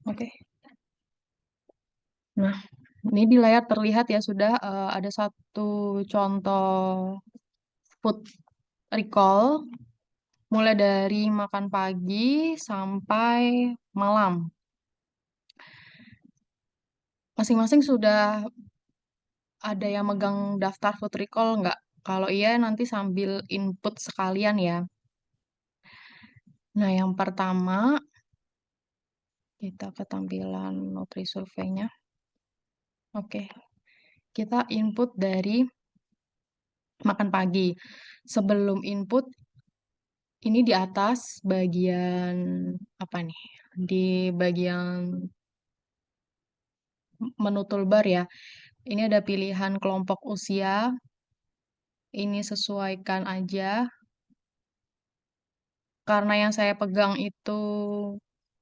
Oke. Nah, ini di layar terlihat ya sudah ada satu contoh food recall mulai dari makan pagi sampai malam. Masing-masing sudah ada yang megang daftar food recall nggak? Kalau iya nanti sambil input sekalian ya. Nah, yang pertama kita ke tampilan Nutri Survey-nya. Oke, kita input dari makan pagi. Sebelum input, ini di atas bagian apa nih? Di bagian menu toolbar ya. Ini ada pilihan kelompok usia. Ini sesuaikan aja. Karena yang saya pegang itu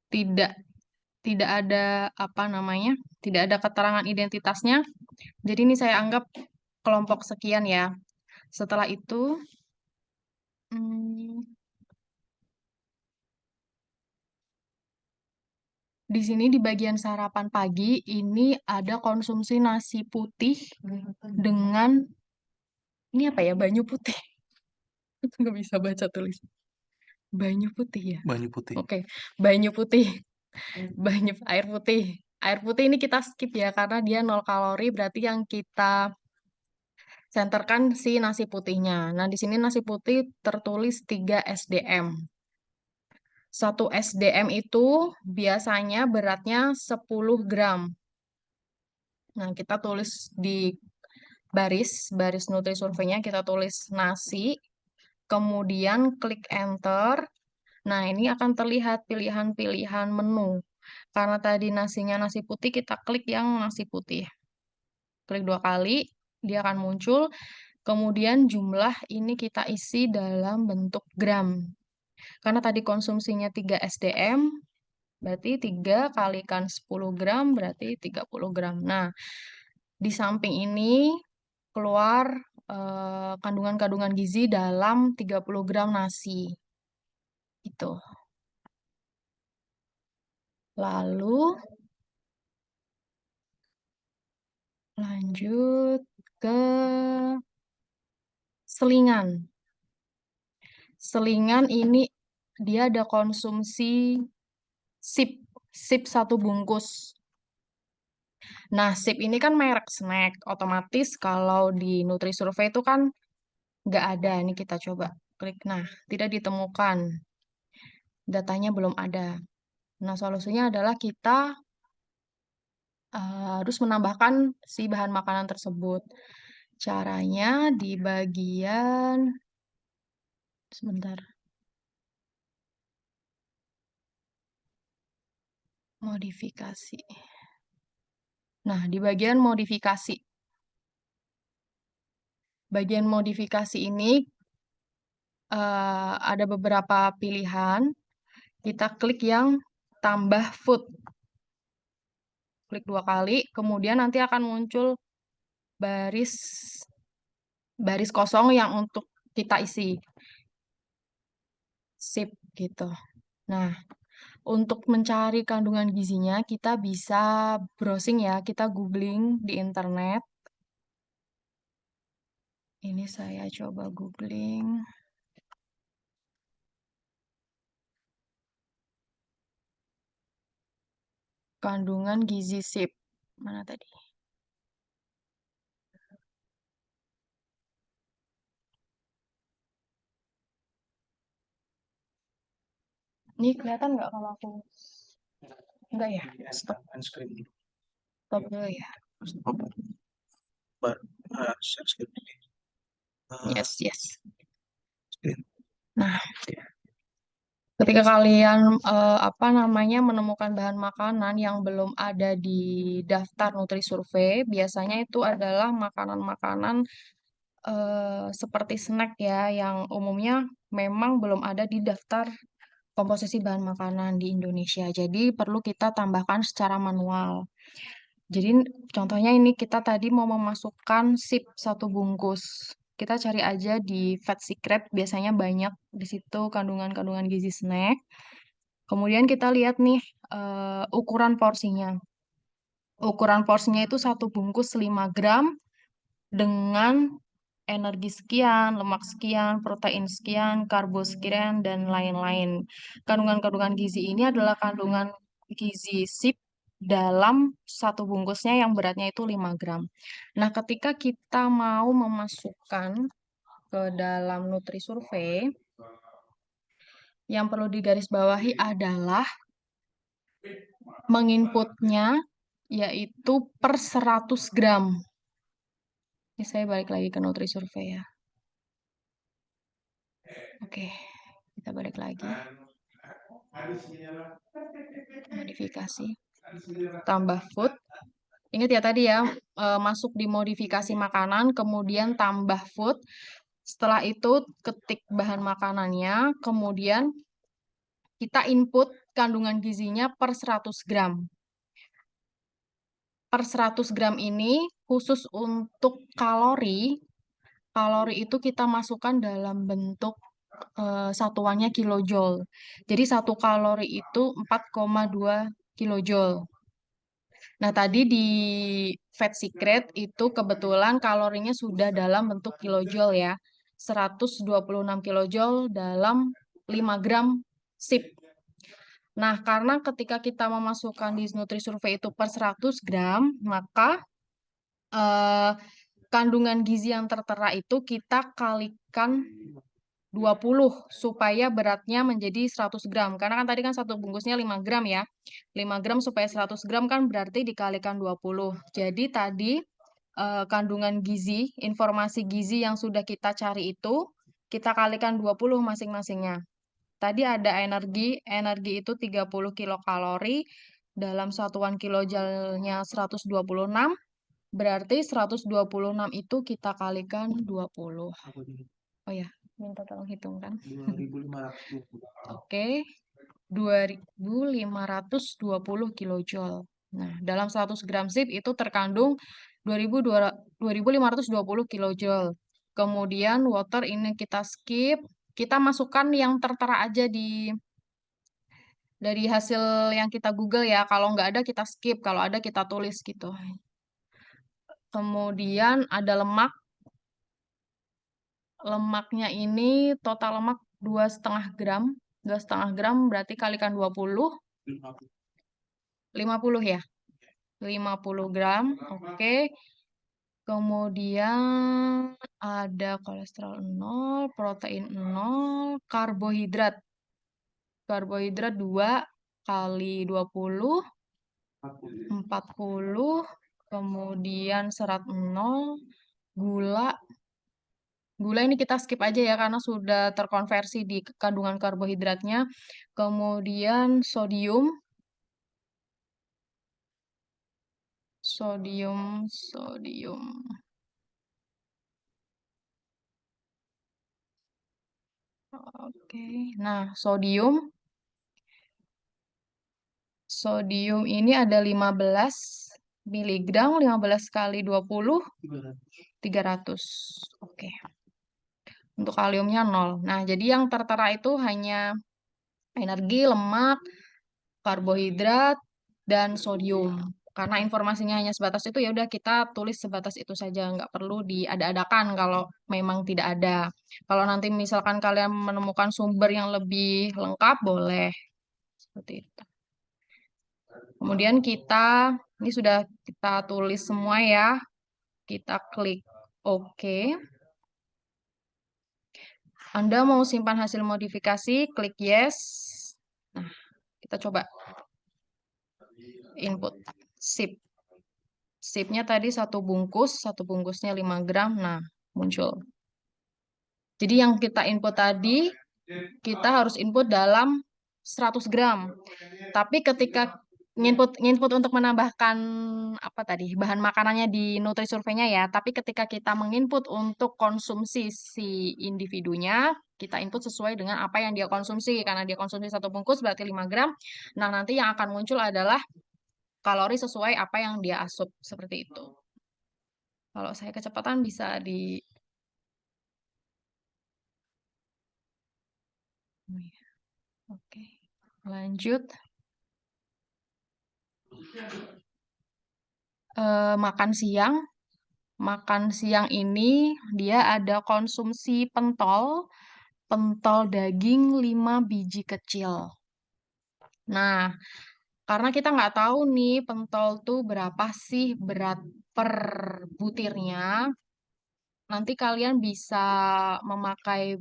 tidak tidak ada apa namanya, tidak ada keterangan identitasnya. Jadi ini saya anggap kelompok sekian ya. Setelah itu, hmm, di sini di bagian sarapan pagi ini ada konsumsi nasi putih dengan ini apa ya, banyu putih. Nggak bisa baca tulis. Banyu putih ya. Banyu putih. Oke, banyu putih. Banyu air putih. Air putih ini kita skip ya karena dia 0 kalori, berarti yang kita senterkan si nasi putihnya. Nah, di sini nasi putih tertulis 3 SDM. 1 SDM itu biasanya beratnya 10 gram. Nah, kita tulis di baris Nutri Survey-nya, kita tulis nasi, kemudian klik enter. Nah, ini akan terlihat pilihan-pilihan menu. Karena tadi nasinya nasi putih, kita klik yang nasi putih. Klik 2 kali, dia akan muncul. Kemudian jumlah ini kita isi dalam bentuk gram. Karena tadi konsumsinya 3 SDM, berarti 3 kalikan 10 gram, berarti 30 gram. Nah, di samping ini keluar kandungan-kandungan gizi dalam 30 gram nasi. Itu. Lalu lanjut ke selingan. Selingan ini dia ada konsumsi sip, sip 1 bungkus. Nah, sip ini kan merek snack. Otomatis kalau di Nutri Survey itu kan nggak ada. Ini kita coba klik. Nah, tidak ditemukan. Datanya belum ada. Nah, solusinya adalah kita harus menambahkan si bahan makanan tersebut. Caranya di bagian sebentar. Modifikasi. Nah, di bagian modifikasi. Bagian modifikasi ini ada beberapa pilihan. Kita klik yang tambah food. Klik 2 kali, kemudian nanti akan muncul baris baris kosong yang untuk kita isi. Sip gitu. Nah, untuk mencari kandungan gizinya kita bisa browsing ya, kita googling di internet. Ini saya coba googling. Kandungan gizi sip. Mana tadi? Ini kelihatan nggak kalau aku? Enggak ya? Stop. Stop dulu ya. Yes, yes. Nah, ketika kalian menemukan bahan makanan yang belum ada di daftar Nutri Survey, biasanya itu adalah makanan-makanan seperti snack ya, yang umumnya memang belum ada di daftar komposisi bahan makanan di Indonesia. Jadi perlu kita tambahkan secara manual. Jadi contohnya ini kita tadi mau memasukkan sip 1 bungkus. Kita cari aja di Fat Secret, biasanya banyak di situ kandungan-kandungan gizi snack. Kemudian kita lihat nih ukuran porsinya. Ukuran porsinya itu satu bungkus 5 gram dengan energi sekian, lemak sekian, protein sekian, karbo sekian, dan lain-lain. Kandungan-kandungan gizi ini adalah kandungan gizi SIP dalam satu bungkusnya yang beratnya itu 5 gram. Nah, ketika kita mau memasukkan ke dalam Nutrisurvey, yang perlu digarisbawahi adalah menginputnya yaitu per 100 gram. Ini saya balik lagi ke Nutrisurvey ya. Oke, kita balik lagi. Modifikasi. Tambah food. Ingat ya tadi ya, masuk di modifikasi makanan, kemudian tambah food. Setelah itu ketik bahan makanannya, kemudian kita input kandungan gizinya per 100 gram. Per 100 gram ini khusus untuk kalori, kalori itu kita masukkan dalam bentuk satuannya kilojoule. Jadi satu kalori itu 4,2 kilojoule. Nah, tadi di Fat Secret itu kebetulan kalorinya sudah dalam bentuk kilojoule ya. 126 kilojoule dalam 5 gram SIP. Nah, karena ketika kita memasukkan di Nutrisurvey itu per 100 gram, maka eh, kandungan gizi yang tertera itu kita kalikan 20 supaya beratnya menjadi 100 gram. Karena kan tadi kan satu bungkusnya 5 gram ya. 5 gram supaya 100 gram kan berarti dikalikan 20. Jadi tadi kandungan gizi, informasi gizi yang sudah kita cari itu kita kalikan 20 masing-masingnya. Tadi ada energi, energi itu 30 kilokalori dalam satuan kilojoule-nya 126. Berarti 126 itu kita kalikan 20. Oh ya, minta tolong hitungkan. 2.520. Oke, 2.520 kilojoule. Nah, dalam 100 gram SIP itu terkandung 2.520 kilojoule. Kemudian water ini kita skip. Kita masukkan yang tertera aja dari hasil yang kita Google ya. Kalau nggak ada kita skip, kalau ada kita tulis gitu. Kemudian ada lemak. Lemaknya ini total lemak 2,5 gram. 2,5 gram berarti kalikan 20. 50 ya. 50 gram. Oke. Kemudian ada kolesterol 0, protein 0, karbohidrat. Karbohidrat 2 kali 20, 40. Kemudian serat 0, gula. Gula ini kita skip aja ya karena sudah terkonversi di kandungan karbohidratnya. Kemudian sodium. Sodium. Oke. Nah, sodium ini ada 15 miligram, 15 kali 20, 300. Oke. Untuk kaliumnya 0. Nah, jadi yang tertera itu hanya energi, lemak, karbohidrat, dan sodium. Karena informasinya hanya sebatas itu, ya udah kita tulis sebatas itu saja, nggak perlu diada-adakan kalau memang tidak ada. Kalau nanti misalkan kalian menemukan sumber yang lebih lengkap, boleh. Seperti itu. Kemudian ini sudah kita tulis semua ya. Kita klik OK. Anda mau simpan hasil modifikasi, klik yes. Nah, kita coba input SIP. SIP-nya tadi satu bungkusnya 5 gram. Nah, muncul. Jadi yang kita input tadi, kita harus input dalam 100 gram. Tapi ketika nginput untuk menambahkan apa tadi bahan makanannya di Nutrisurvey-nya ya. Tapi ketika kita menginput untuk konsumsi si individunya, kita input sesuai dengan apa yang dia konsumsi. Karena dia konsumsi satu bungkus berarti 5 gram. Nah, nanti yang akan muncul adalah kalori sesuai apa yang dia asup. Seperti itu. Kalau saya kecepatan bisa di... Oke. Lanjut, makan siang. Makan siang ini dia ada konsumsi pentol, pentol daging 5 biji kecil. Nah, karena kita nggak tahu nih pentol tuh berapa sih berat per butirnya, nanti kalian bisa memakai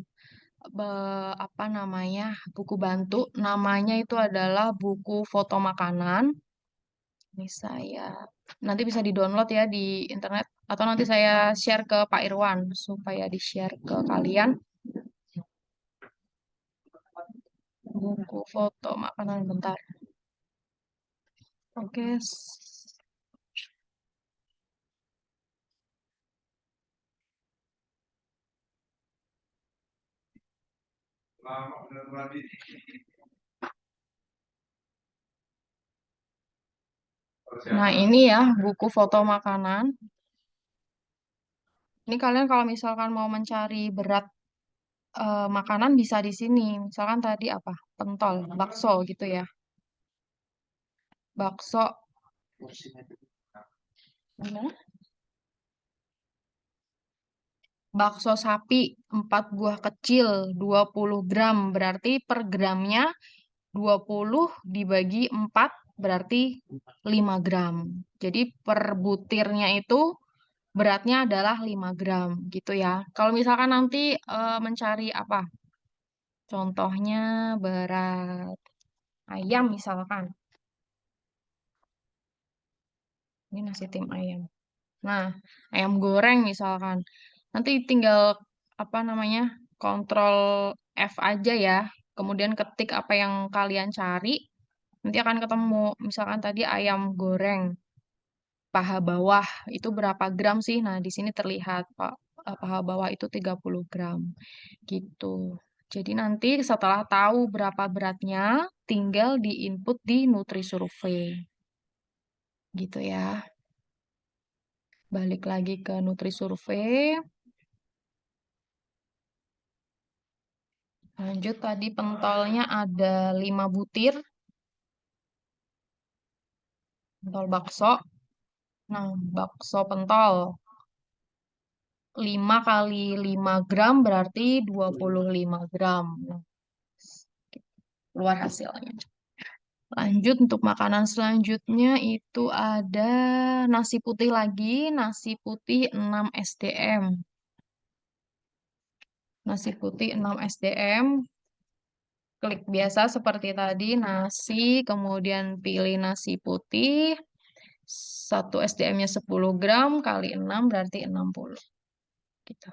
apa namanya buku bantu. Namanya itu adalah buku foto makanan. Ini saya nanti bisa di-download ya di internet atau nanti saya share ke Pak Irwan supaya di-share ke kalian buku foto makanan bentar. Oke. Nah, ini ya buku foto makanan. Ini kalian kalau misalkan mau mencari berat makanan bisa di sini. Misalkan tadi apa? Pentol, bakso gitu ya. Bakso, gimana? Bakso sapi 4 buah kecil 20 gram. Berarti per gramnya 20 dibagi 4 berarti 5 gram. Jadi per butirnya itu beratnya adalah 5 gram gitu ya. Kalau misalkan nanti mencari apa? Contohnya berat ayam misalkan. Ini nasi tim ayam. Nah, ayam goreng misalkan. Nanti tinggal apa namanya? Kontrol F aja ya. Kemudian ketik apa yang kalian cari. Nanti akan ketemu. Misalkan tadi ayam goreng paha bawah itu berapa gram sih? Nah, di sini terlihat Pak paha bawah itu 30 gram gitu. Jadi nanti setelah tahu berapa beratnya, tinggal diinput di Nutrisurvey gitu ya. Balik lagi ke Nutrisurvey. Lanjut tadi pentolnya ada 5 butir, pentol bakso. Nah, bakso pentol 5 kali 5 gram berarti 25 gram. Nah, keluar hasilnya. Lanjut untuk makanan selanjutnya itu ada nasi putih lagi, nasi putih 6 SDM. Nasi putih 6 SDM, klik biasa seperti tadi, nasi, kemudian pilih nasi putih, 1 SDM-nya 10 gram, kali 6 berarti 60. Gitu.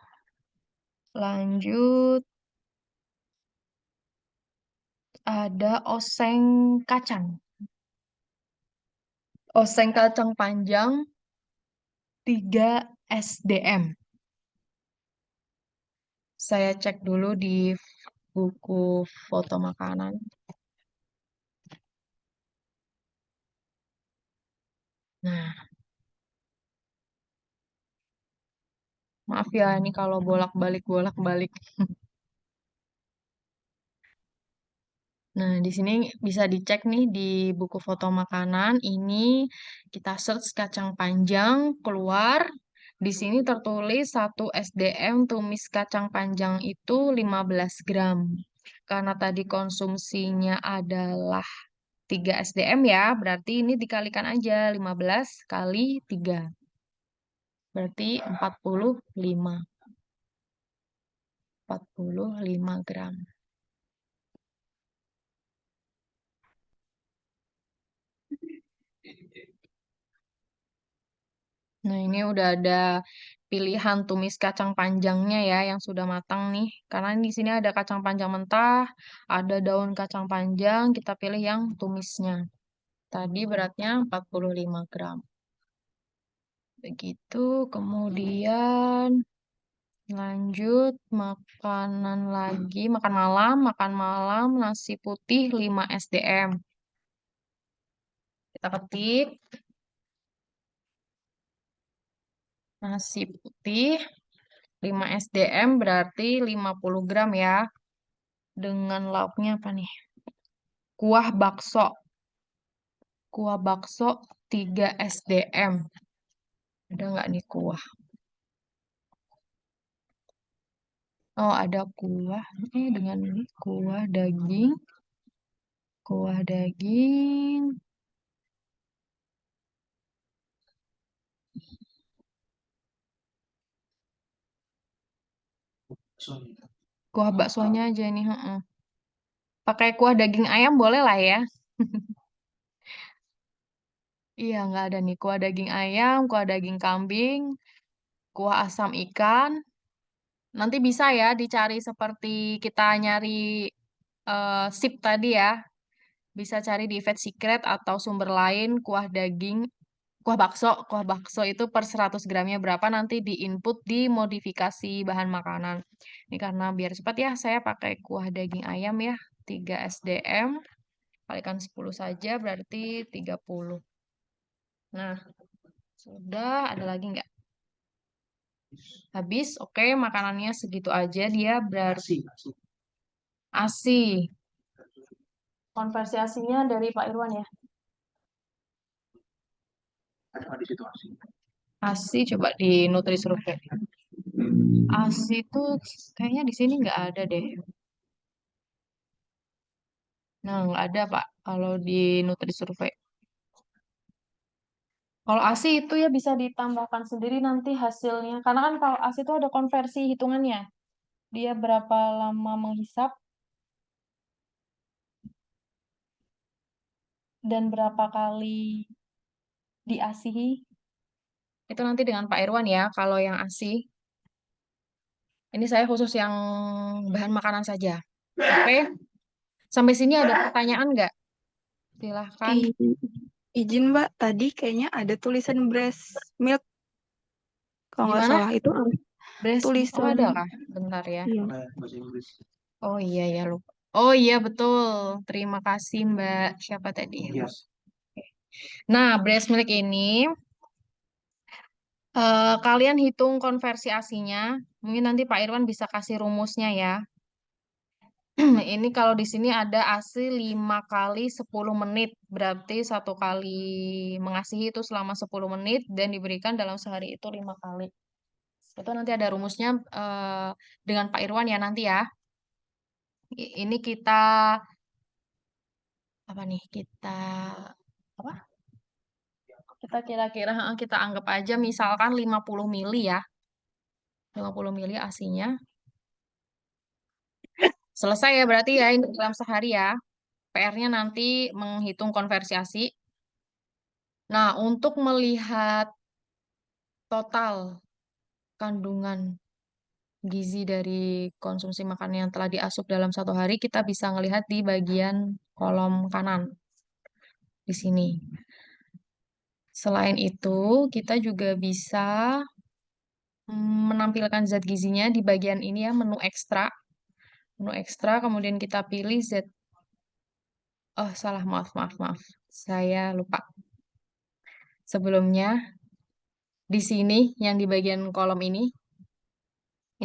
Lanjut, ada oseng kacang. Oseng kacang panjang 3 SDM. Saya cek dulu di buku foto makanan. Nah, maaf ya ini kalau bolak-balik. Nah, di sini bisa dicek nih di buku foto makanan. Ini kita search kacang panjang keluar. Di sini tertulis 1 SDM tumis kacang panjang itu 15 gram. Karena tadi konsumsinya adalah 3 SDM ya, berarti ini dikalikan aja 15 kali 3. Berarti 45 gram. Nah, ini udah ada pilihan tumis kacang panjangnya ya yang sudah matang nih. Karena di sini ada kacang panjang mentah, ada daun kacang panjang, kita pilih yang tumisnya. Tadi beratnya 45 gram. Begitu, kemudian lanjut makanan lagi, makan malam nasi putih 5 SDM. Kita ketik nasi putih 5 SDM berarti 50 gram ya. Dengan lauknya apa nih? Kuah bakso. Kuah bakso 3 SDM. Ada nggak nih kuah? Oh, ada kuah. Dengan ini kuah daging. Kuah daging. Kuah baksonya aja nih. Heeh. Pakai kuah daging ayam boleh lah ya. Iya, nggak ada nih. Kuah daging ayam, kuah daging kambing, kuah asam ikan. Nanti bisa ya dicari seperti kita nyari sip tadi ya. Bisa cari di Vet Secret atau sumber lain kuah daging, kuah bakso. Kuah bakso itu per 100 gramnya berapa nanti di input di modifikasi bahan makanan. Ini karena biar cepat ya, saya pakai kuah daging ayam ya. 3 SDM, kalikan 10 saja berarti 30. Nah, sudah ada lagi nggak? Habis, oke, makanannya segitu aja dia berarti ASI. Konversi ASINya dari Pak Irwan ya. ASI coba di Nutri Survey. ASI itu kayaknya di sini nggak ada deh. Nah, nggak ada Pak kalau di Nutri Survey. Kalau ASI itu ya bisa ditambahkan sendiri nanti hasilnya. Karena kan kalau ASI itu ada konversi hitungannya. Dia berapa lama menghisap dan berapa kali diasihi. Itu nanti dengan Pak Irwan ya, kalau yang ASI. Ini saya khusus yang bahan makanan saja. Oke, sampai sini ada pertanyaan nggak? Silahkan. I- izin Mbak, tadi kayaknya ada tulisan breast milk. Kalau nggak Gimana? salah itu Breast milk? Oh, tulisan. ada kah? Bentar ya. Iya. Oh iya ya lupa. Oh iya betul. Terima kasih Mbak. Siapa tadi? Nah, breast milk ini kalian hitung konversi ASINya. Mungkin nanti Pak Irwan bisa kasih rumusnya ya. Ini kalau di sini ada ASI 5 kali 10 menit. Berarti satu kali mengasihi itu selama 10 menit dan diberikan dalam sehari itu 5 kali. Itu nanti ada rumusnya dengan Pak Irwan ya nanti ya. Ini kita apa nih? Apa? Kita kira-kira kita anggap aja misalkan 50 mili ya. 50 mili ASINya. Selesai ya berarti ya ini dalam sehari ya. PR-nya nanti menghitung konversi ASI. Nah, untuk melihat total kandungan gizi dari konsumsi makanan yang telah diasup dalam satu hari, kita bisa melihat di bagian kolom kanan di sini. Selain itu, kita juga bisa menampilkan zat gizinya di bagian ini ya, menu ekstra. Menu ekstra, kemudian kita pilih zat. Oh, salah, maaf, maaf, maaf. Saya lupa. Sebelumnya, di sini, yang di bagian kolom ini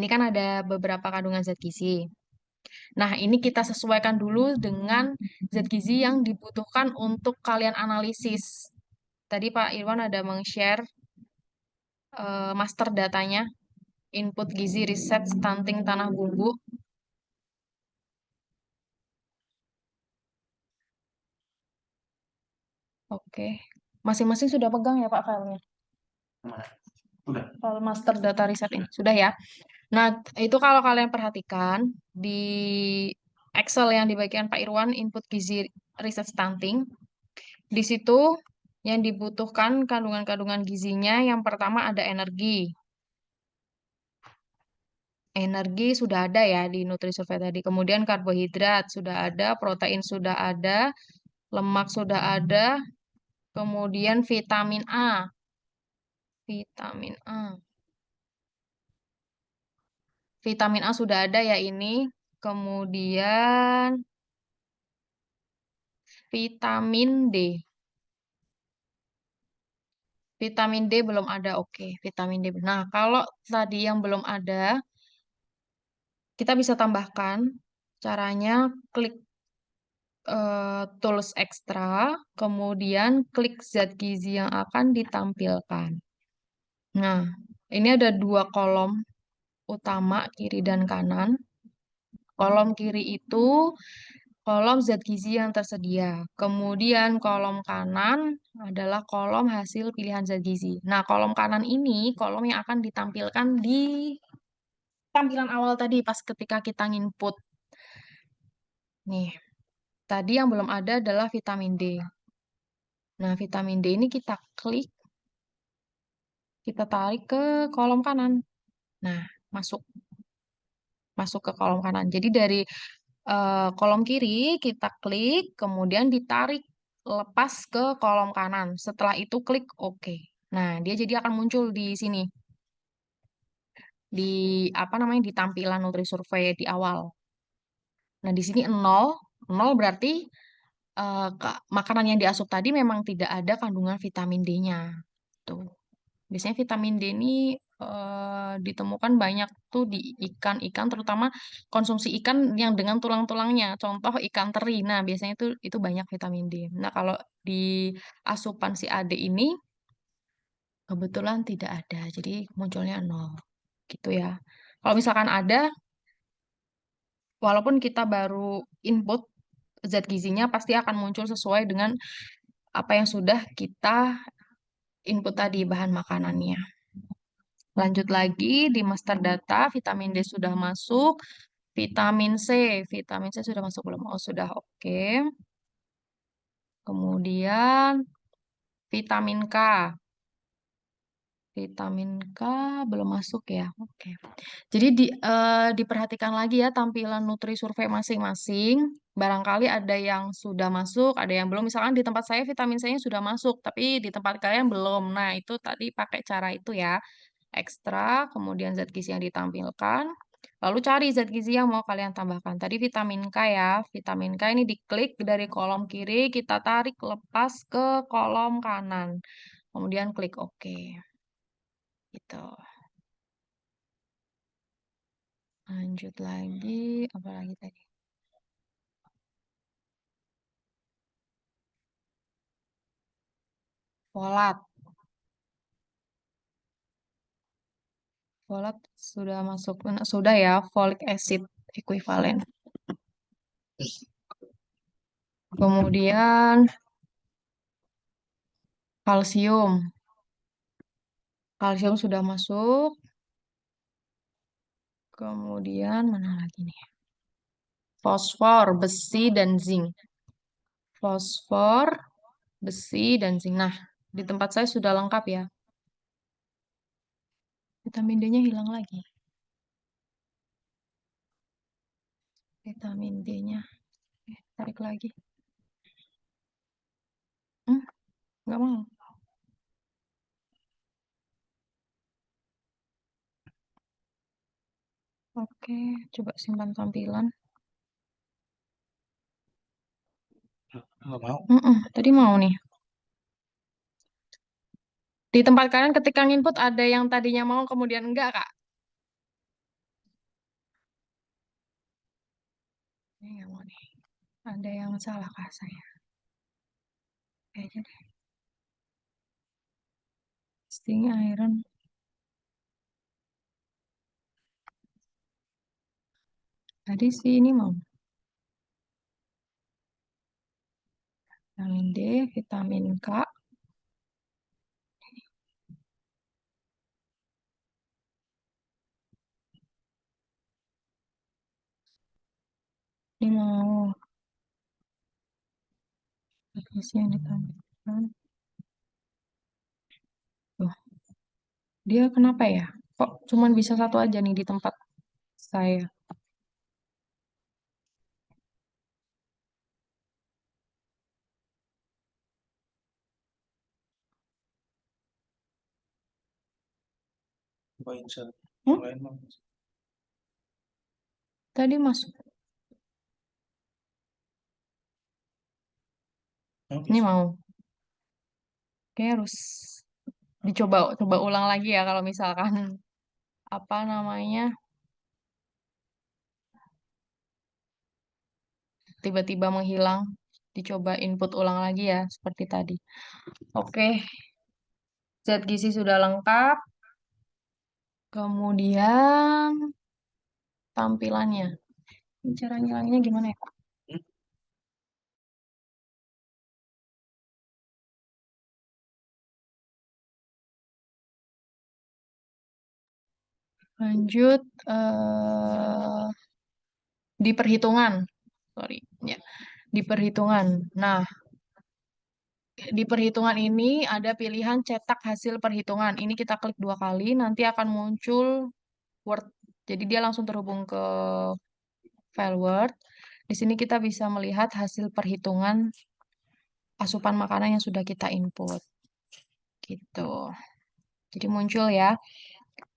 kan ada beberapa kandungan zat gizi. Nah, ini kita sesuaikan dulu dengan zat gizi yang dibutuhkan untuk kalian analisis. Tadi Pak Irwan ada meng-share master datanya, input gizi riset stunting tanah bumbu. Oke, masing-masing sudah pegang ya Pak filenya? File master data riset ini, sudah ya? Nah, itu kalau kalian perhatikan, di Excel yang dibagikan Pak Irwan, input gizi riset stunting, di situ yang dibutuhkan kandungan-kandungan gizinya yang pertama ada energi. Energi sudah ada ya di Nutrisurvey tadi. Kemudian karbohidrat sudah ada, protein sudah ada, lemak sudah ada, kemudian vitamin A. Vitamin A. Vitamin A sudah ada ya ini. Kemudian vitamin D. Vitamin D belum ada, oke. Vitamin D. Nah, kalau tadi yang belum ada, kita bisa tambahkan caranya klik tools ekstra, kemudian klik zat gizi yang akan ditampilkan. Nah, ini ada dua kolom utama, kiri dan kanan. Kolom kiri itu kolom zat gizi yang tersedia. Kemudian kolom kanan adalah kolom hasil pilihan zat gizi. Nah, kolom kanan ini kolom yang akan ditampilkan di tampilan awal tadi pas ketika kita input. Nih, tadi yang belum ada adalah vitamin D. Nah, vitamin D ini kita klik, kita tarik ke kolom kanan. Nah, masuk masuk ke kolom kanan. Jadi dari kolom kiri kita klik, kemudian ditarik lepas ke kolom kanan. Setelah itu klik OK. Nah, dia jadi akan muncul di sini, di apa namanya, di tampilan Nutrisurvey di awal. Nah, di sini 0, 0 berarti makanan yang diasup tadi memang tidak ada kandungan vitamin D-nya. Tuh. Biasanya vitamin D ini ditemukan banyak tuh di ikan-ikan, terutama konsumsi ikan yang dengan tulang-tulangnya. Contoh ikan teri. Nah, biasanya itu banyak vitamin D. Nah, kalau di asupan si AD ini kebetulan tidak ada. Jadi munculnya 0. Gitu ya. Kalau misalkan ada, walaupun kita baru input zat gizinya pasti akan muncul sesuai dengan apa yang sudah kita input tadi bahan makanannya. Lanjut lagi di master data, vitamin D sudah masuk, vitamin C sudah masuk belum? Oh, sudah oke. Kemudian vitamin K. Vitamin K belum masuk ya. Oke. Jadi diperhatikan lagi ya tampilan Nutri Survei masing-masing. Barangkali ada yang sudah masuk, ada yang belum. Misalkan di tempat saya vitamin C-nya sudah masuk, tapi di tempat kalian belum. Nah, itu tadi pakai cara itu ya. Ekstra, kemudian zat gizi yang ditampilkan. Lalu cari zat gizi yang mau kalian tambahkan. Tadi vitamin K ya. Vitamin K ini diklik dari kolom kiri, kita tarik lepas ke kolom kanan. Kemudian klik OK. Gitu. Lanjut lagi, apa lagi tadi? Folat. Folat sudah masuk. Nah, sudah ya, folic acid equivalent. Kemudian kalsium. Kalsium sudah masuk. Kemudian mana lagi nih? Fosfor, besi, dan zinc. Fosfor, besi, dan zinc. Nah, di tempat saya sudah lengkap ya. Vitamin D-nya hilang lagi. Vitamin D-nya. Tarik lagi. Hmm, nggak mau. Oke, coba simpan tampilan. Nggak mau. Tadi mau nih. Di tempat kalian ketika input ada yang tadinya mau kemudian enggak, Kak? Ini nggak mau nih. Ada yang salah kah saya? Kayaknya deh. Sting iron. Tadi sih ini mau. Vitamin D, vitamin K. Ini mau. Isi yang ditambahkan. Loh, dia kenapa ya? Kok cuman bisa satu aja nih di tempat saya? Coba insert Hmm? lain mau. Tadi masuk. Ini mau. Kayaknya harus dicoba coba ulang lagi ya kalau misalkan apa namanya tiba-tiba menghilang. Dicoba input ulang lagi ya, seperti tadi. Oke, zat gizi sudah lengkap. Kemudian tampilannya. Ini cara ngilanginnya gimana ya, Pak? Lanjut di perhitungan. Sorry, ya. Di perhitungan. Nah, di perhitungan ini ada pilihan cetak hasil perhitungan. Ini kita klik 2 kali, nanti akan muncul Word. Jadi dia langsung terhubung ke file Word. Di sini kita bisa melihat hasil perhitungan asupan makanan yang sudah kita input. Gitu. Jadi muncul ya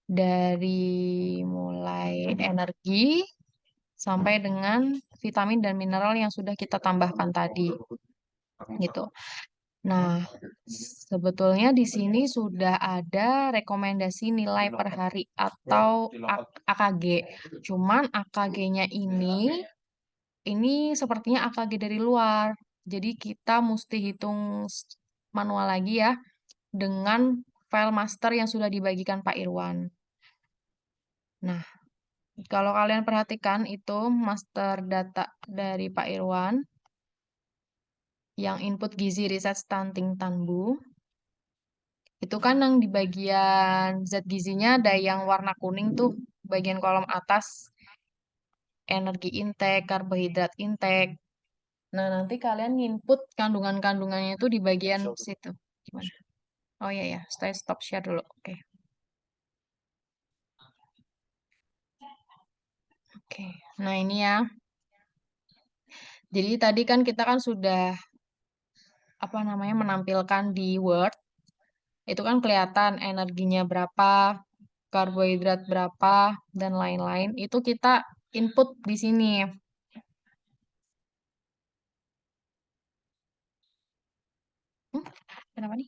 dari mulai energi sampai dengan vitamin dan mineral yang sudah kita tambahkan tadi. Gitu. Nah, sebetulnya di sini sudah ada rekomendasi nilai per hari atau AKG. Cuman AKG-nya ini sepertinya AKG dari luar. Jadi kita mesti hitung manual lagi ya dengan file master yang sudah dibagikan Pak Irwan. Nah, kalau kalian perhatikan itu master data dari Pak Irwan yang input gizi riset stunting Tanbu. Itu kan yang di bagian zat gizinya ada yang warna kuning tuh, bagian kolom atas, energi intake, karbohidrat intake. Nah, nanti kalian input kandungan-kandungannya itu di bagian situ. Gimana? Oh iya ya, saya stop share dulu. Oke. Oke. Nah, ini ya. Jadi tadi kan kita kan sudah apa namanya menampilkan di Word. Itu kan kelihatan energinya berapa, karbohidrat berapa, dan lain-lain. Itu kita input di sini. Kenapa nih?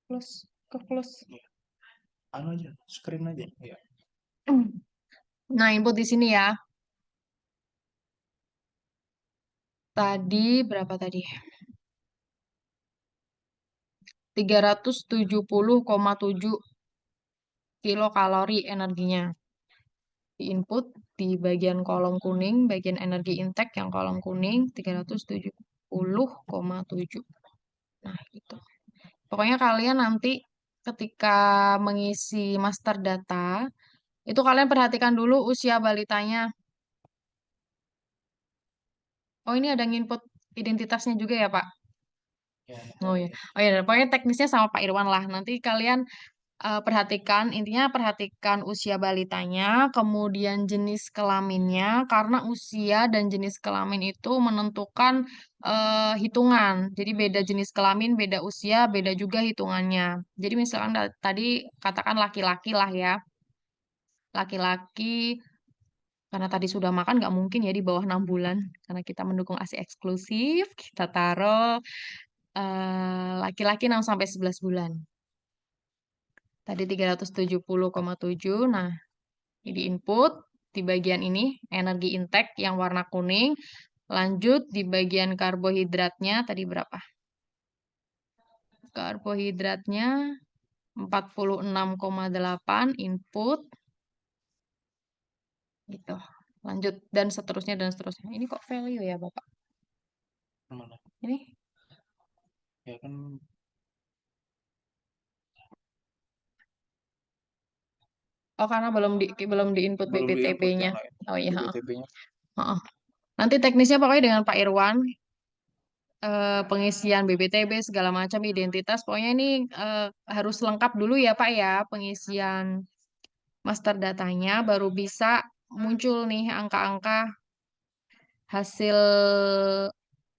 Close, ke close. Anu aja, screen aja. Ya. Nah, input di sini ya. Tadi berapa tadi? 370,7 kilokalori energinya. Di input di bagian kolom kuning, bagian energi intake yang kolom kuning 370,7. Nah, gitu. Pokoknya kalian nanti ketika mengisi master data, itu kalian perhatikan dulu usia balitanya. Oh, ini ada input identitasnya juga ya, Pak? Ya. Oh ya. Oh ya, pokoknya teknisnya sama Pak Irwan lah. Nanti kalian perhatikan, intinya perhatikan usia balitanya, kemudian jenis kelaminnya, karena usia dan jenis kelamin itu menentukan hitungan. Jadi beda jenis kelamin, beda usia, beda juga hitungannya. Jadi misalkan tadi katakan laki-laki lah ya. Laki-laki, karena tadi sudah makan, nggak mungkin ya di bawah 6 bulan. Karena kita mendukung ASI eksklusif, kita taruh laki-laki 6 sampai 11 bulan. Tadi 370,7. Nah, di input di bagian ini energi intake yang warna kuning. Lanjut di bagian karbohidratnya tadi berapa? Karbohidratnya 46,8 input gitu. Lanjut dan seterusnya dan seterusnya. Ini kok value ya, Bapak? Mana? Ini Ya kan oh karena belum di input belum di-input BPTB-nya. yang lain. Oh iya, heeh. BPTB-nya. Heeh. Nanti teknisnya pokoknya dengan Pak Irwan, pengisian BBTB segala macam identitas. Pokoknya ini harus lengkap dulu ya Pak ya pengisian master datanya baru bisa muncul nih angka-angka hasil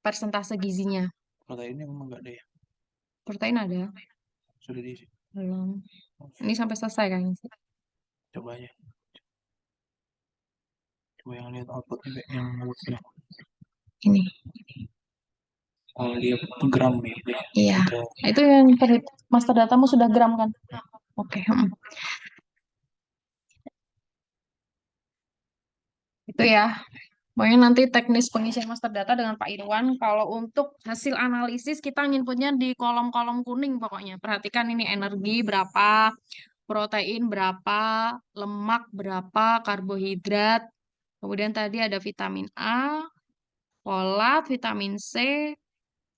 persentase gizinya. Proteinnya memang nggak ada ya. Protein ada? Sudah diisi. Belum. Ini sampai selesai kan? Coba aja. Coba yang lihat outputnya yang outputnya. Ini. Oh dia gram ya. Iya. Itu yang master datamu sudah gram kan? Oke. Itu ya. Pokoknya nanti teknis pengisian master data dengan Pak Irwan. Kalau untuk hasil analisis kita inputnya di kolom-kolom kuning pokoknya. Perhatikan ini energi berapa, protein berapa, lemak berapa, karbohidrat. Kemudian tadi ada vitamin A, folat, vitamin C,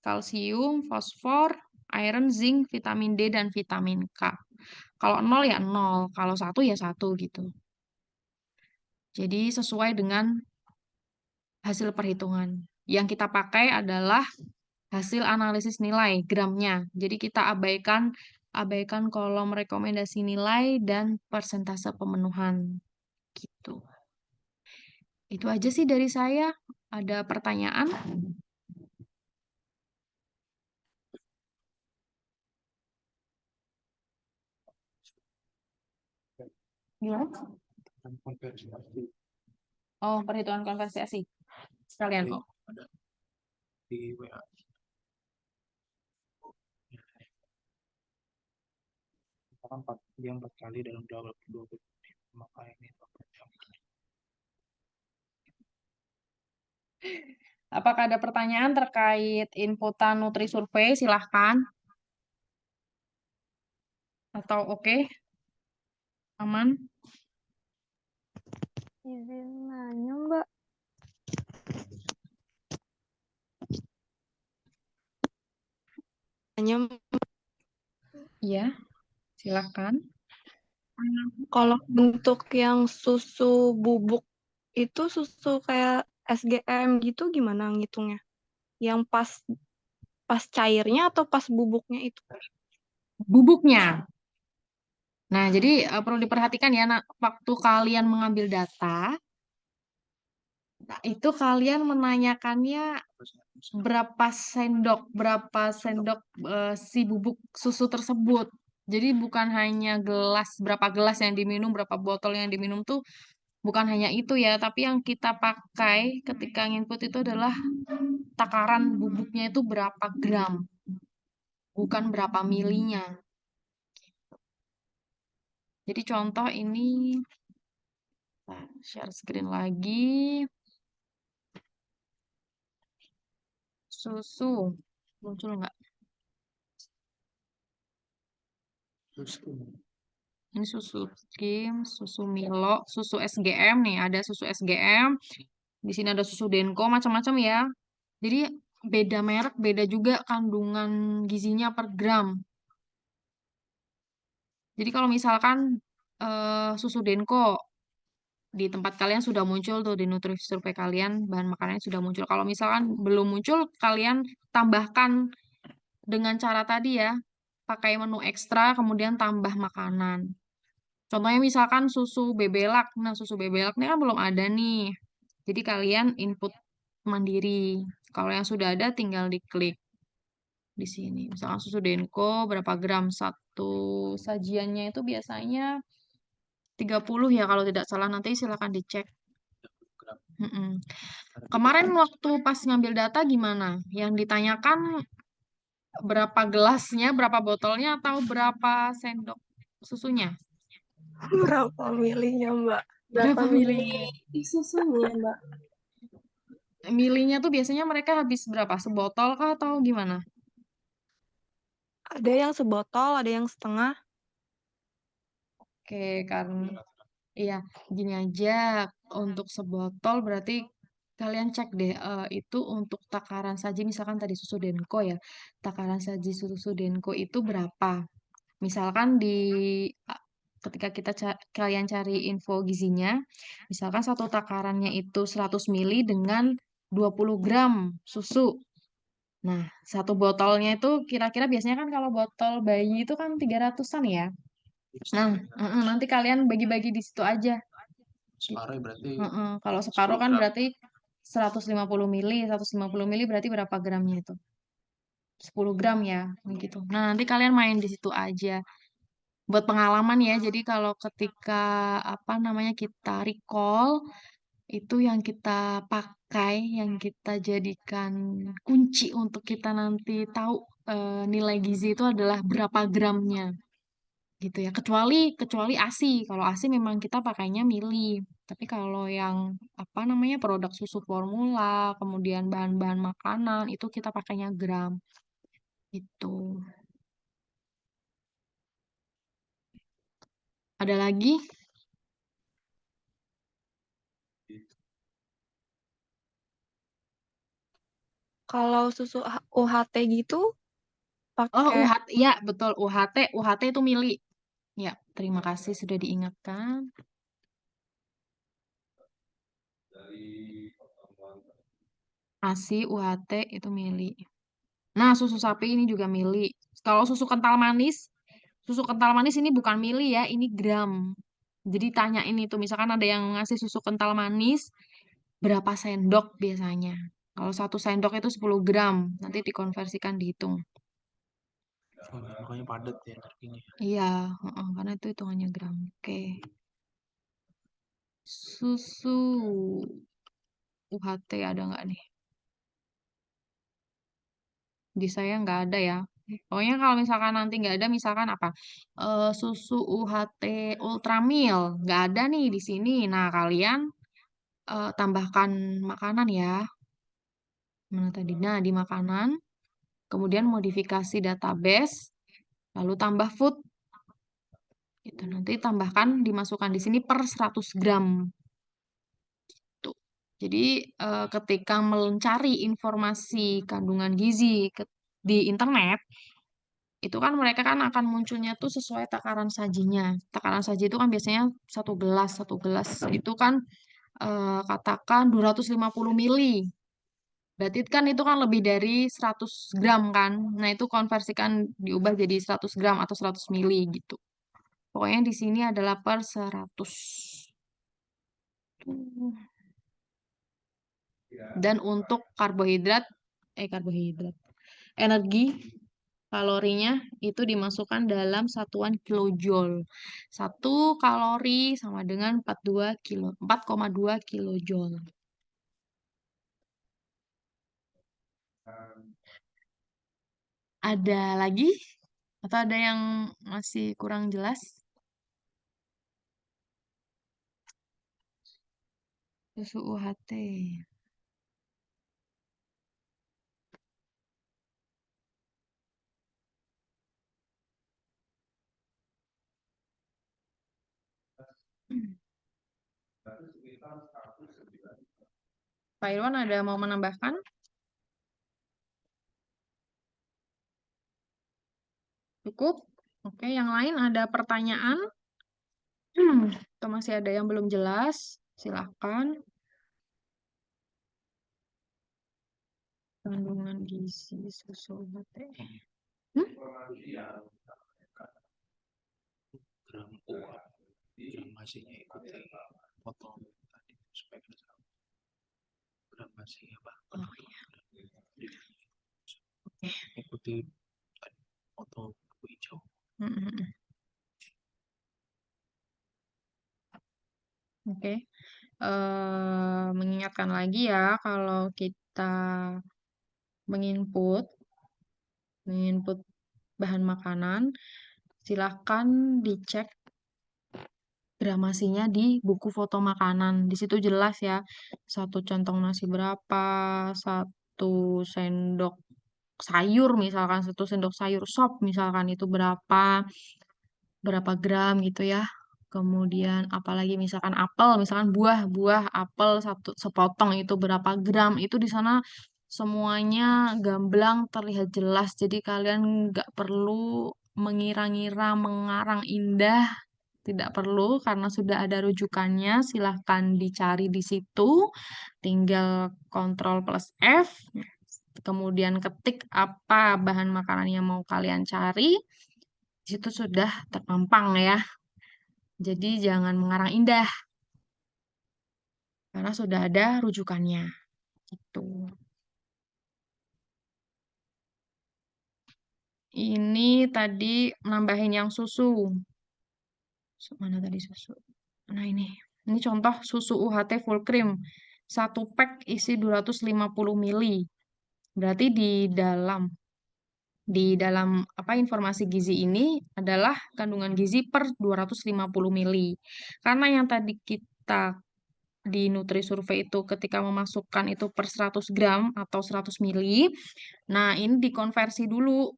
kalsium, fosfor, iron, zinc, vitamin D, dan vitamin K. Kalau 0 ya 0, kalau 1 ya 1 gitu. Jadi sesuai dengan hasil perhitungan. Yang kita pakai adalah hasil analisis nilai gramnya. Jadi kita abaikan kolom rekomendasi nilai dan persentase pemenuhan gitu. Itu aja sih dari saya. Ada pertanyaan? Gimana? Dan konversi asli. Oh, perhitungan konversi ASI. Sekalian Jadi kok. ada di WA. Misalkan dia 4 kali dalam 22 menit, maka ini 4 jam. Apakah ada pertanyaan terkait inputan Nutri Survei? Silahkan. Atau oke? Aman? Izin nanya, Mbak. Nanya, Iya, silahkan. kalau untuk yang susu bubuk itu susu kayak SGM gitu gimana ngitungnya? Yang pas cairnya atau pas bubuknya itu? Bubuknya. Nah, jadi perlu diperhatikan ya, waktu kalian mengambil data, nah, itu kalian menanyakannya berapa sendok si bubuk susu tersebut. Jadi bukan hanya berapa gelas yang diminum, berapa botol yang diminum tuh bukan hanya itu ya, tapi yang kita pakai ketika input itu adalah takaran bubuknya itu berapa gram, bukan berapa milinya. Jadi contoh ini, nah, share screen lagi. Susu. Muncul nggak? Ini susu Kim, susu Milo, susu SGM nih. Ada susu SGM. Di sini ada susu Denko, macam-macam ya. Jadi beda merek, beda juga kandungan gizinya per gram. Jadi kalau misalkan susu Denko di tempat kalian sudah muncul tuh di nutrisi survei kalian, bahan makanannya sudah muncul. Kalau misalkan belum muncul, kalian tambahkan dengan cara tadi ya, pakai menu ekstra, kemudian tambah makanan. Contohnya misalkan susu bebelak. Nah, susu bebelak ini kan belum ada nih. Jadi kalian input mandiri. Kalau yang sudah ada tinggal diklik di sini. Misalkan susu Denko berapa gram satu sajiannya itu biasanya 30 ya kalau tidak salah. Nanti silakan dicek. Mm-mm. Kemarin waktu pas ngambil data gimana? Yang ditanyakan berapa gelasnya, berapa botolnya, atau berapa sendok susunya? Berapa milinya, Mbak? Berapa mili? Susunya, Mbak? Milinya tuh biasanya mereka habis berapa? Sebotol kah atau gimana? Ada yang sebotol, ada yang setengah. Oke, karena iya gini aja untuk sebotol berarti kalian cek deh itu untuk takaran saji misalkan tadi susu Denko ya. Takaran saji susu Denko itu berapa? Misalkan a- ketika kalian cari info gizinya, misalkan satu takarannya itu 100 mili dengan 20 gram susu. Nah, satu botolnya itu kira-kira biasanya kan kalau botol bayi itu kan 300-an ya. Nah, nanti kalian bagi-bagi di situ aja. Separuh berarti Kalau separuh 10 kan gram. berarti 150 mili, 150 mili berarti berapa gramnya itu? 10 gram ya, gitu. Nah, nanti kalian main di situ aja. Buat pengalaman ya, jadi kalau ketika apa namanya kita recall, itu yang kita pakai, yang kita jadikan kunci untuk kita nanti tahu nilai gizi itu adalah berapa gramnya. gitu ya. Kecuali ASI. Kalau ASI memang kita pakainya mili. Tapi kalau yang apa namanya produk susu formula, kemudian bahan-bahan makanan itu kita pakainya gram. Itu. Ada lagi? Kalau susu UHT gitu Oh, pakai UHT, ya betul UHT itu mili. Ya, terima kasih sudah diingatkan. ASI, UHT itu mili. Nah, susu sapi ini juga mili. Kalau susu kental manis ini bukan mili ya, ini gram. Jadi tanya ini tuh, misalkan ada yang ngasih susu kental manis, berapa sendok biasanya? Kalau 1 sendok itu 10 gram, nanti dikonversikan dihitung. Oh, makanya padat ya energinya. Iya, karena itu hitungannya gram. Oke. Susu UHT ada nggak nih? Di saya nggak ada ya. Pokoknya kalau misalkan nanti nggak ada, misalkan apa? Susu UHT Ultramil, nggak ada nih di sini. Nah, kalian tambahkan makanan ya. Mana tadi? Nah, di makanan, kemudian modifikasi database, lalu tambah food. Itu nanti tambahkan, dimasukkan di sini per 100 gram. Tuh. Jadi, ketika mencari informasi kandungan gizi di internet, itu kan mereka kan akan munculnya tuh sesuai takaran sajinya. Takaran saji itu kan biasanya satu gelas itu kan katakan 250 mili. Berarti kan itu kan lebih dari 100 gram kan. Nah, itu konversikan diubah jadi 100 gram atau 100 mili gitu. Pokoknya di sini adalah per 100. Dan untuk karbohidrat, energi kalorinya itu dimasukkan dalam satuan kilojoule. 1 kalori sama dengan 4,2 kilojoule. Ada lagi? Atau ada yang masih kurang jelas? Susu UHT. Pak Irwan ada mau menambahkan? Cukup? Oke, yang lain ada pertanyaan? Atau masih ada yang belum jelas? Silahkan. Kandungan gizi susu UHT. Gram UA, gram masihnya ikuti foto tadi supaya kita tahu gram masihnya apa. Oh, iya. Ikuti foto buku hijau. Oke. Mengingatkan lagi ya, kalau kita menginput bahan makanan, silahkan dicek gramasinya di buku foto makanan. Di situ jelas ya, 1 centong nasi berapa, 1 sendok sayur misalkan, 1 sendok sayur sop misalkan itu berapa gram gitu ya. Kemudian apalagi misalkan apel, misalkan buah apel sepotong itu berapa gram, itu di sana semuanya gamblang terlihat jelas. Jadi kalian nggak perlu mengira-ngira, mengarang indah, tidak perlu karena sudah ada rujukannya. Silahkan dicari di situ, tinggal Ctrl plus F, kemudian ketik apa bahan makanan yang mau kalian cari. Di situ sudah terpampang ya. Jadi jangan mengarang indah karena sudah ada rujukannya. Gitu. Ini tadi nambahin yang susu. Mana tadi susu? Nah ini. Ini contoh susu UHT full cream. 1 pack isi 250 mili. Berarti di dalam di dalam apa informasi gizi ini adalah kandungan gizi per 250 mili. Karena yang tadi kita di Nutri-Survey itu ketika memasukkan itu per 100 gram atau 100 mili. Nah, ini dikonversi dulu.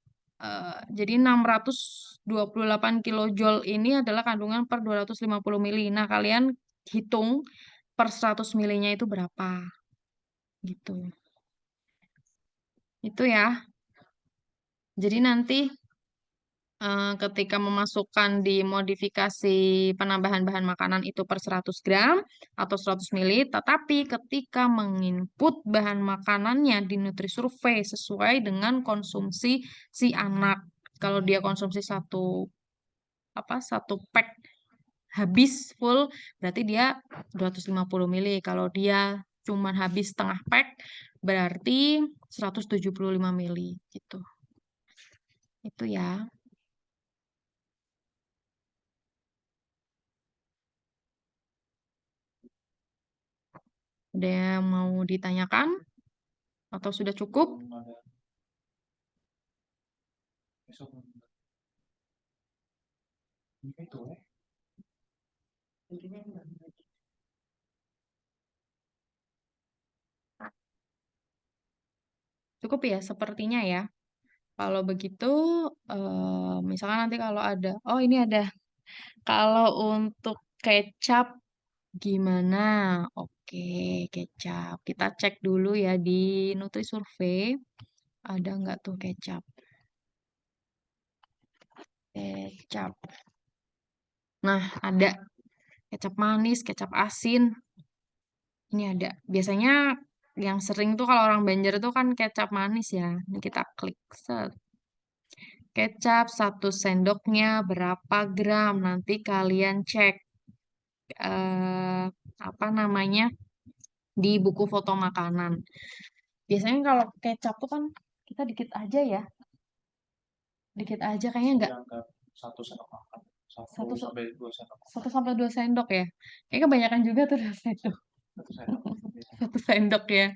Jadi 628 kilojoule ini adalah kandungan per 250 mili. Nah, kalian hitung per 100 milinya itu berapa. Gitu. Itu ya. Jadi nanti ketika memasukkan di modifikasi penambahan bahan makanan itu per 100 gram atau 100 mili, tetapi ketika menginput bahan makanannya di Nutri-Survey sesuai dengan konsumsi si anak. Kalau dia konsumsi satu pack habis full, berarti dia 250 mili. Kalau dia cuman habis setengah pack, berarti 175 mili gitu. Itu ya. Ada yang mau ditanyakan atau sudah cukup? Cukup ya, sepertinya ya. Kalau begitu, misalkan nanti kalau ada, oh ini ada. Kalau untuk kecap gimana? Oke, kecap. Kita cek dulu ya di Nutri-Survey. Ada nggak tuh kecap? Kecap. Nah, ada kecap manis, kecap asin. Ini ada. Biasanya yang sering tuh kalau orang Banjar tuh kan kecap manis ya. Ini kita klik set. Kecap 1 sendoknya berapa gram? Nanti kalian cek apa namanya di buku foto makanan. Biasanya kalau kecap tuh kan kita dikit aja ya, dikit aja kayaknya nggak Satu sendok makan. satu Satu sampai 2 sendok. 1 sampai 2 sendok ya. Kayaknya kebanyakan juga tuh 2 sendok. 1 sendok. 1 sendok ya.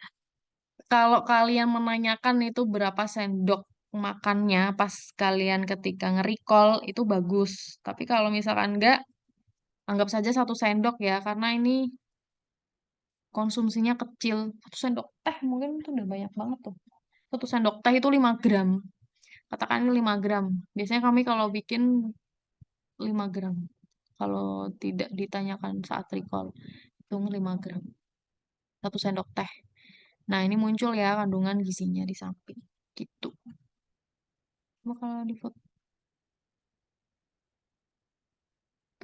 Kalau kalian menanyakan itu berapa sendok makannya pas kalian ketika nge-recall itu bagus. Tapi kalau misalkan enggak, anggap saja 1 sendok ya, karena ini konsumsinya kecil. 1 sendok teh mungkin itu udah banyak banget tuh. 1 sendok teh itu 5 gram. Katakan ini 5 gram. Biasanya kami kalau bikin 5 gram. Kalau tidak ditanyakan saat recall, hitung 5 gram. 1 sendok teh. Nah, ini muncul ya kandungan gizinya di samping. Gitu. Coba kalau di foto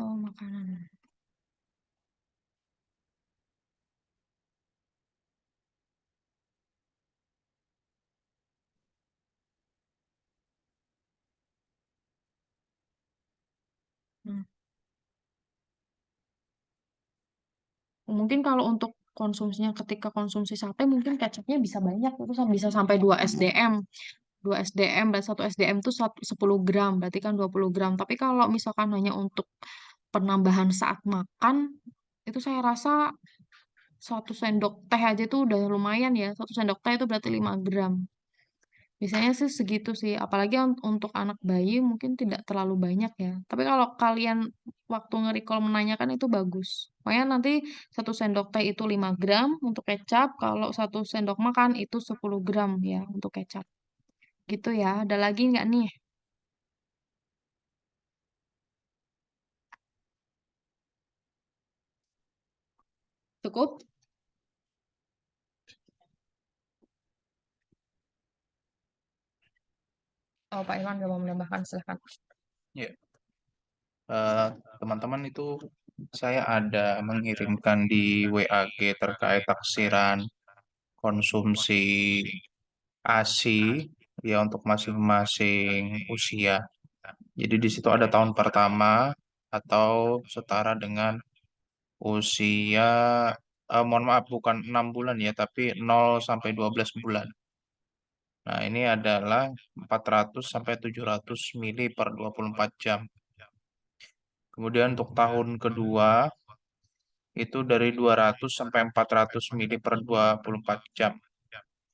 makanan. Hmm. Mungkin kalau untuk konsumsinya ketika konsumsi sate mungkin kecapnya bisa banyak itu bisa sampai 2 SDM. 2 SDM dan 1 SDM itu 10 gram, berarti kan 20 gram. Tapi kalau misalkan hanya untuk penambahan saat makan, itu saya rasa 1 sendok teh aja itu udah lumayan ya. 1 sendok teh itu berarti 5 gram. Biasanya sih segitu sih, apalagi untuk anak bayi mungkin tidak terlalu banyak ya. Tapi kalau kalian waktu nge-recall menanyakan itu bagus. Pokoknya nanti 1 sendok teh itu 5 gram untuk kecap, kalau 1 sendok makan itu 10 gram ya untuk kecap. Gitu ya, ada lagi nggak nih? Cukup? Oh, Pak Iwan nggak mau menambahkan, silahkan. Ya, teman-teman itu saya ada mengirimkan di WAG terkait taksiran konsumsi ASI ya untuk masing-masing usia. Jadi di situ ada tahun pertama atau setara dengan usia, mohon maaf bukan 6 bulan ya, tapi 0 sampai 12 bulan. Nah, ini adalah 400 sampai 700 mili per 24 jam. Kemudian untuk tahun kedua itu dari 200 sampai 400 mili per 24 jam.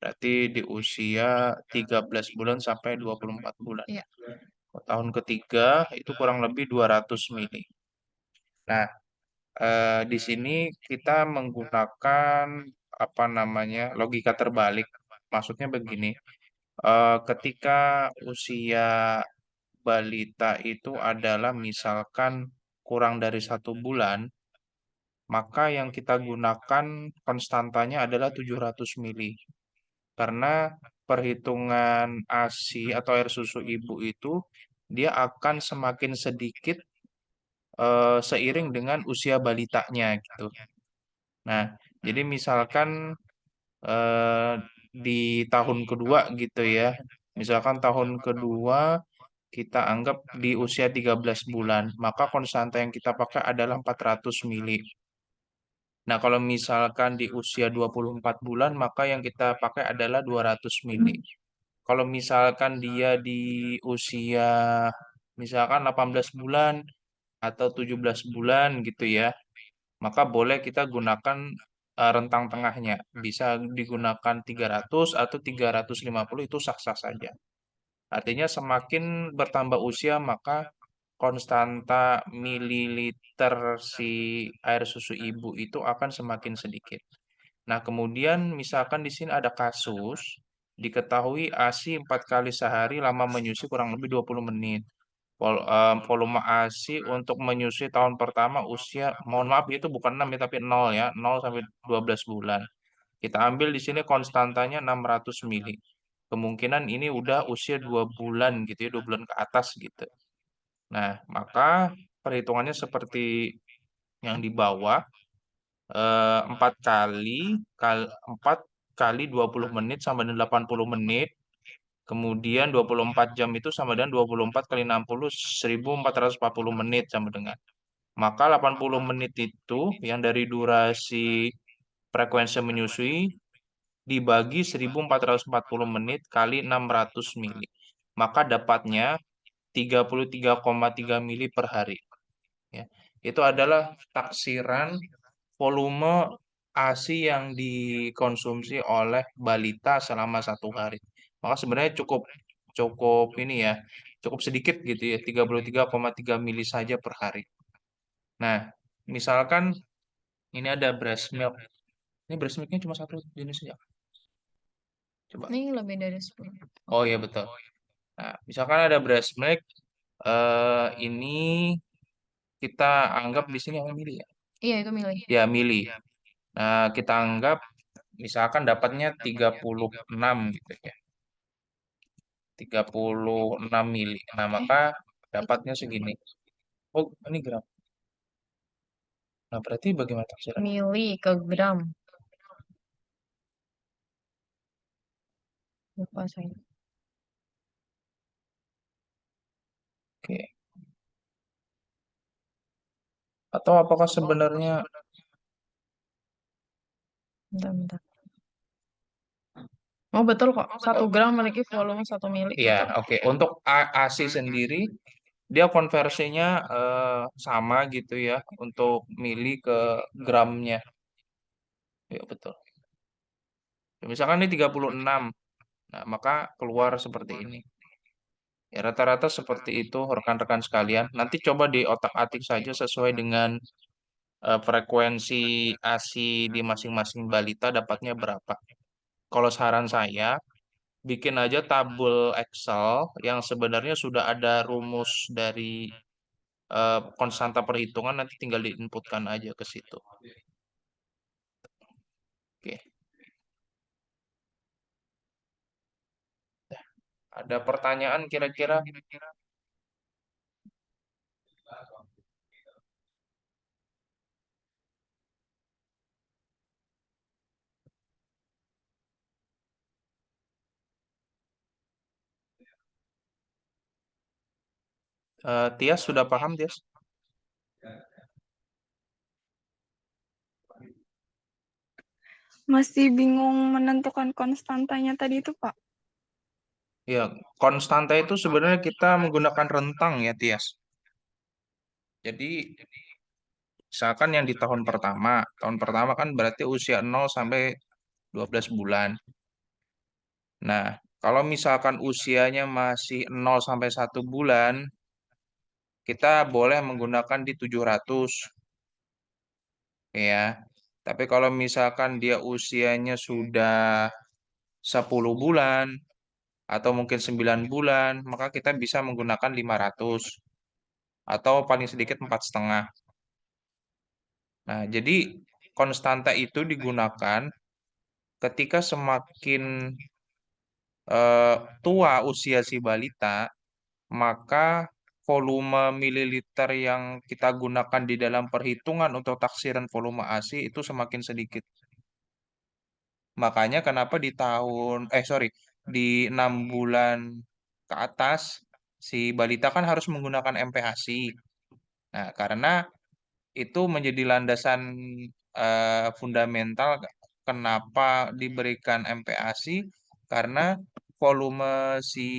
Berarti di usia 13 bulan sampai 24 bulan. Iya. Tahun ketiga itu kurang lebih 200 mili. Nah, di sini kita menggunakan apa namanya logika terbalik. Maksudnya begini, ketika usia balita itu adalah misalkan kurang dari 1 bulan, maka yang kita gunakan konstantanya adalah 700 mili. Karena perhitungan ASI atau air susu ibu itu dia akan semakin sedikit seiring dengan usia balitanya gitu. Nah, jadi misalkan eh, di tahun kedua gitu ya. Misalkan tahun kedua kita anggap di usia 13 bulan, maka konstanta yang kita pakai adalah 400 mili. Nah, kalau misalkan di usia 24 bulan, maka yang kita pakai adalah 200 mili. Kalau misalkan dia di usia misalkan 18 bulan atau 17 bulan gitu ya, maka boleh kita gunakan rentang tengahnya. Bisa digunakan 300 atau 350 itu sah-sah saja. Artinya semakin bertambah usia maka konstanta mililiter si air susu ibu itu akan semakin sedikit. Nah, kemudian misalkan di sini ada kasus diketahui ASI 4 kali sehari lama menyusui kurang lebih 20 menit. Volume ASI untuk menyusui tahun pertama usia, mohon maaf itu bukan 6 ya, tapi 0 ya, 0 sampai 12 bulan. Kita ambil di sini konstantanya 600 mili. Kemungkinan ini udah usia 2 bulan gitu ya, 2 bulan ke atas gitu. Nah, maka perhitungannya seperti yang di bawah, 4 kali 20 menit sama dengan 80 menit. Kemudian 24 jam itu sama dengan 24 kali 60, 1440 menit sama dengan. Maka 80 menit itu yang dari durasi frekuensi menyusui dibagi 1440 menit kali 600 mili. Maka dapatnya 33,3 mili per hari. Ya. Itu adalah taksiran volume ASI yang dikonsumsi oleh balita selama 1 hari. Maka sebenarnya cukup cukup ini ya, cukup sedikit gitu ya, 33,3 mili saja per hari. Nah, misalkan ini ada breast milk. Ini breast milknya cuma satu jenis saja. Coba. Ini lebih dari 10. Oh iya betul. Nah, misalkan ada breast milk, ini kita anggap di sini yang mili ya. Iya, itu milih. Ya, mili. Nah, kita anggap misalkan dapatnya 36 gitu ya. 36 mili. Nah, maka dapatnya segini. Oh, ini gram. Nah, berarti bagaimana tafsiran? Mili ke gram. Lupa saya. Oke. Atau apakah sebenarnya Bentar, bentar. Oh, betul kok. 1 gram memiliki volume 1 mili. ya, Betul. oke. Untuk ASI sendiri dia konversinya sama gitu ya untuk mili ke gramnya. Ya, betul. Misalkan ini 36. Nah, maka keluar seperti ini. Ya, rata-rata seperti itu rekan-rekan sekalian. Nanti coba di otak-atik saja sesuai dengan frekuensi ASI di masing-masing balita dapatnya berapa. Kalau saran saya, bikin aja tabel Excel yang sebenarnya sudah ada rumus dari konstanta perhitungan, nanti tinggal diinputkan aja ke situ. Oke. Ada pertanyaan kira-kira? Tias sudah paham, Tias? Masih bingung menentukan konstantanya tadi itu, Pak. Ya, konstanta itu sebenarnya kita menggunakan rentang ya, Tias. Jadi, misalkan yang di tahun pertama kan berarti usia 0 sampai 12 bulan. Nah, kalau misalkan usianya masih 0 sampai 1 bulan, kita boleh menggunakan di 700 ya. Tapi kalau misalkan dia usianya sudah 10 bulan atau mungkin 9 bulan, maka kita bisa menggunakan 500 atau paling sedikit 4,5. Nah, jadi konstanta itu digunakan ketika semakin eh, tua usia si balita, maka volume mililiter yang kita gunakan di dalam perhitungan untuk taksiran volume ASI itu semakin sedikit. Makanya kenapa di 6 bulan ke atas si balita kan harus menggunakan MPASI. Nah, karena itu menjadi landasan fundamental kenapa diberikan MPASI karena volume si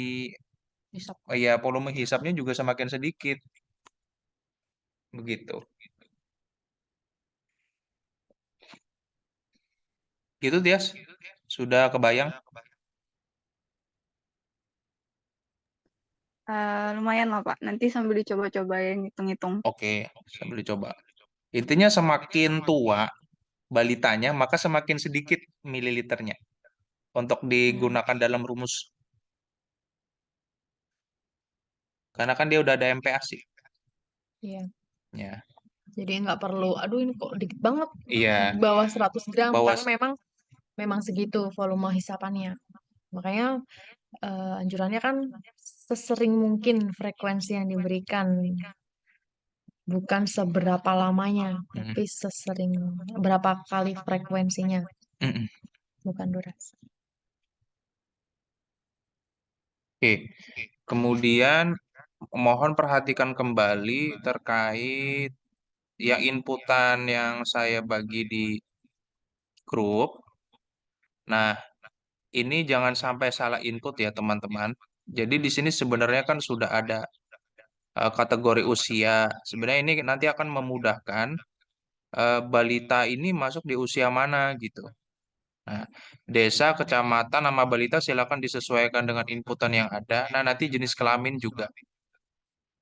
Hisap. ya volume hisapnya juga semakin sedikit begitu. Gitu Tias. Sudah kebayang? Lumayan lah Pak. Nanti sambil dicoba-cobain hitung-hitung. Oke, sambil dicoba. Intinya semakin tua balitanya, maka semakin sedikit mililiternya untuk Hmm, digunakan dalam rumus. Karena kan dia udah ada MPASI. iya. Ya. Jadi nggak perlu, aduh ini kok dikit banget, Iya, di bawah 100 gram, bahwa karena memang memang segitu volume hisapannya. Makanya anjurannya kan sesering mungkin frekuensi yang diberikan, bukan seberapa lamanya, Mm, tapi sesering berapa kali frekuensinya, mm. bukan durasi. Oke. Kemudian mohon perhatikan kembali terkait ya inputan yang saya bagi di grup. Nah, ini jangan sampai salah input ya teman-teman. Jadi di sini sebenarnya kan sudah ada kategori usia. Sebenarnya ini nanti akan memudahkan balita ini masuk di usia mana gitu. Nah, desa, kecamatan, nama balita silakan disesuaikan dengan inputan yang ada. Nah, nanti jenis kelamin juga.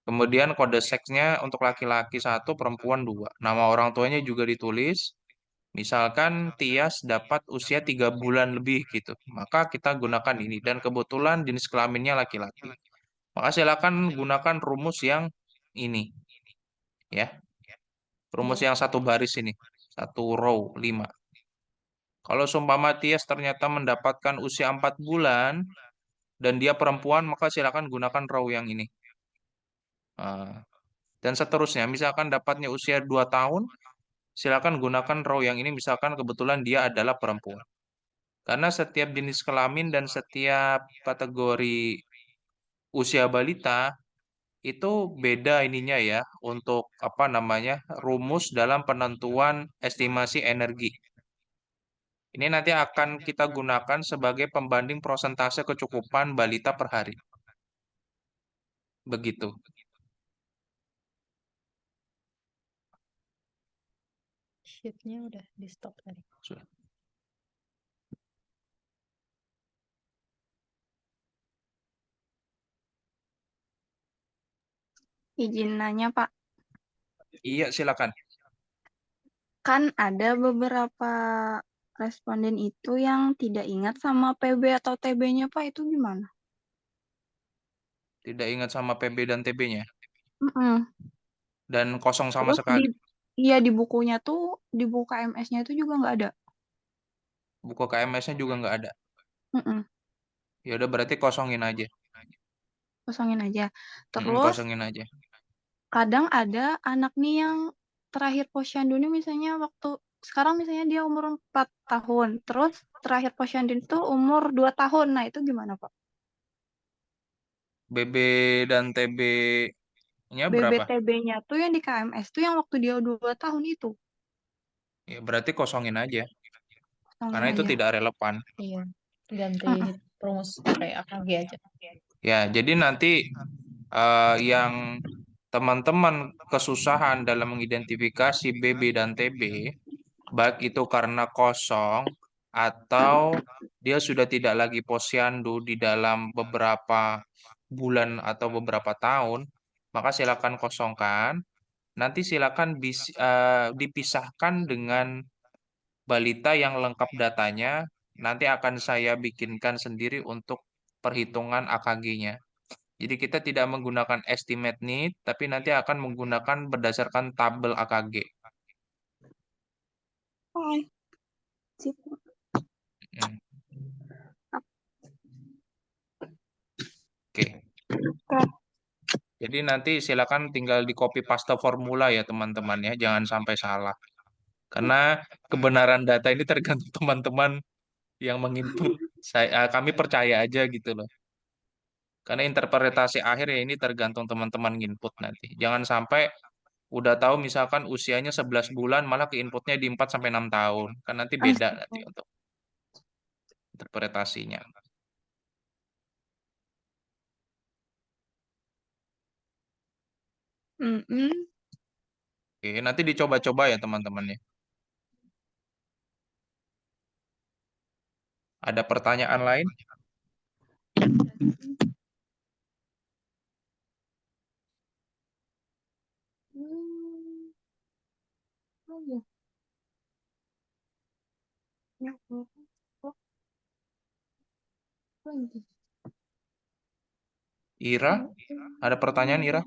Kemudian kode seksnya untuk laki-laki 1, perempuan 2. Nama orang tuanya juga ditulis. Misalkan Tias dapat usia 3 bulan lebih gitu. Maka kita gunakan ini. Dan kebetulan jenis kelaminnya laki-laki. Maka silakan gunakan rumus yang ini. Ya, rumus Iya. yang satu baris ini. Satu row 5. Kalau seumpama Tias ternyata mendapatkan usia 4 bulan dan dia perempuan, maka silakan gunakan row yang ini. Ah, dan seterusnya, misalkan dapatnya usia 2 tahun, silakan gunakan row yang ini misalkan kebetulan dia adalah perempuan. Karena setiap jenis kelamin dan setiap kategori usia balita itu beda ininya ya untuk apa namanya rumus dalam penentuan estimasi energi. Ini nanti akan kita gunakan sebagai pembanding prosentase kecukupan balita per hari. Begitu. Sheetnya udah di stop tadi. Sudah. Izin nanya Pak. Iya, silakan. Kan ada beberapa responden itu yang tidak ingat sama PB atau TB-nya Pak. Itu gimana? Tidak ingat sama PB dan TB-nya Mm-mm. dan kosong sama Terus sekali. iya di bukunya tuh, di buku KMS-nya itu juga nggak ada. Buku KMS-nya juga nggak ada. Mm-mm. Ya udah berarti kosongin aja. Kosongin aja. Mm-mm, Terus kosongin aja. kadang ada anak nih yang terakhir posyandunya misalnya waktu sekarang misalnya dia umur 4 tahun. Terus terakhir posyandu itu umur 2 tahun. Nah itu gimana Pak? BB dan TB-nya berapa? BBTB-nya tuh yang di KMS tuh yang waktu dia 2 tahun itu. Ya berarti kosongin aja. Kosongin Karena itu aja. tidak relevan. Iya, ganti Mm-mm. rumus pakai AKG aja. Ya, jadi nanti yang teman-teman kesusahan dalam mengidentifikasi BB dan TB, baik itu karena kosong atau dia sudah tidak lagi posyandu di dalam beberapa bulan atau beberapa tahun, maka silakan kosongkan. Nanti silakan dipisahkan dengan balita yang lengkap datanya. Nanti akan saya bikinkan sendiri untuk perhitungan AKG-nya. Jadi kita tidak menggunakan estimate need, tapi nanti akan menggunakan berdasarkan tabel AKG. Oh, sip. Hmm. Oke. Oke. Jadi nanti silakan tinggal di copy paste formula ya teman-teman ya, jangan sampai salah. Karena kebenaran data ini tergantung teman-teman yang menginput. Kami percaya aja gitu loh. Karena interpretasi akhir ya ini tergantung teman-teman input nanti. Jangan sampai udah tahu misalkan usianya 11 bulan malah ke inputnya di 4 sampai 6 tahun. Kan nanti beda nanti Astaga. untuk interpretasinya. Mm-mm. Oke, nanti dicoba-coba ya teman-teman ya. Ada pertanyaan lain? Hmm. Oh, iya. Ya, oh, oh, lanjut. Ira, ada pertanyaan Ira?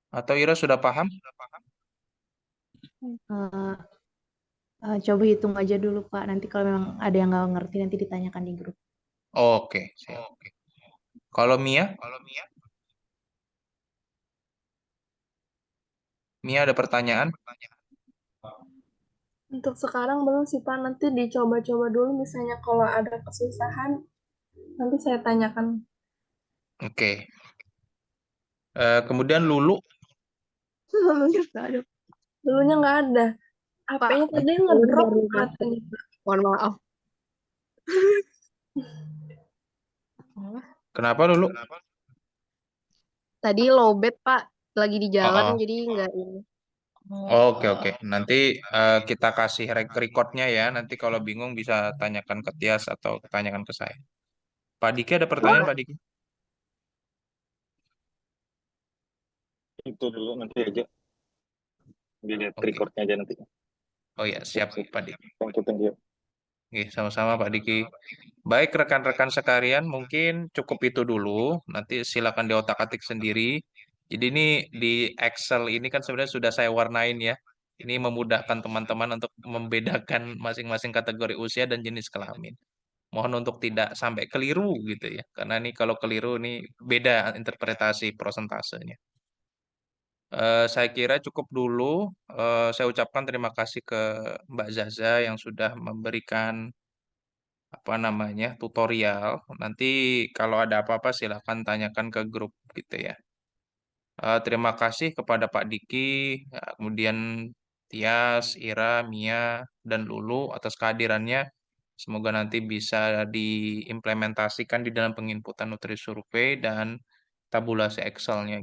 Atau Ira sudah paham? Eh, coba hitung aja dulu Pak. Nanti kalau memang ada yang nggak ngerti nanti ditanyakan di grup. Oke, siap. Kalau Mia? Mia ada pertanyaan? Untuk sekarang belum sih Pak, nanti dicoba-coba dulu misalnya kalau ada kesusahan, nanti saya tanyakan. Oke. Kemudian Lulu, Dulunya nggak ada. Dulunya nggak ada. Pak, HP-nya tadi dulu ngedrop baru masuk. katanya. Mohon maaf. kenapa Lulu? Tadi lowbat Pak, lagi di Oh, jalan oh. jadi nggak ini. Oke, oke. Nanti kita kasih recordnya ya. Nanti kalau bingung bisa tanyakan ke Tias atau tanyakan ke saya. Pak Diki ada pertanyaan, Pak Diki? Itu dulu nanti aja dilihat Oke. recordnya aja nanti. Oh ya, siap Sip. Pak Diki. Thank you. Oke, sama-sama Pak Diki. Baik rekan-rekan sekalian, mungkin cukup itu dulu. Nanti silakan diotak-atik sendiri. Jadi ini di Excel ini kan sebenarnya sudah saya warnain ya. Ini memudahkan teman-teman untuk membedakan masing-masing kategori usia dan jenis kelamin. Mohon untuk tidak sampai keliru gitu ya. Karena ini kalau keliru ini beda interpretasi prosentasenya. Saya kira cukup dulu. Saya ucapkan terima kasih ke Mbak Zaza yang sudah memberikan apa namanya tutorial. Nanti kalau ada apa-apa silakan tanyakan ke grup gitu ya. Terima kasih kepada Pak Diki, kemudian Tias, Ira, Mia, dan Lulu atas kehadirannya. Semoga nanti bisa diimplementasikan di dalam penginputan Nutri Survei dan tabulasi Excel-nya.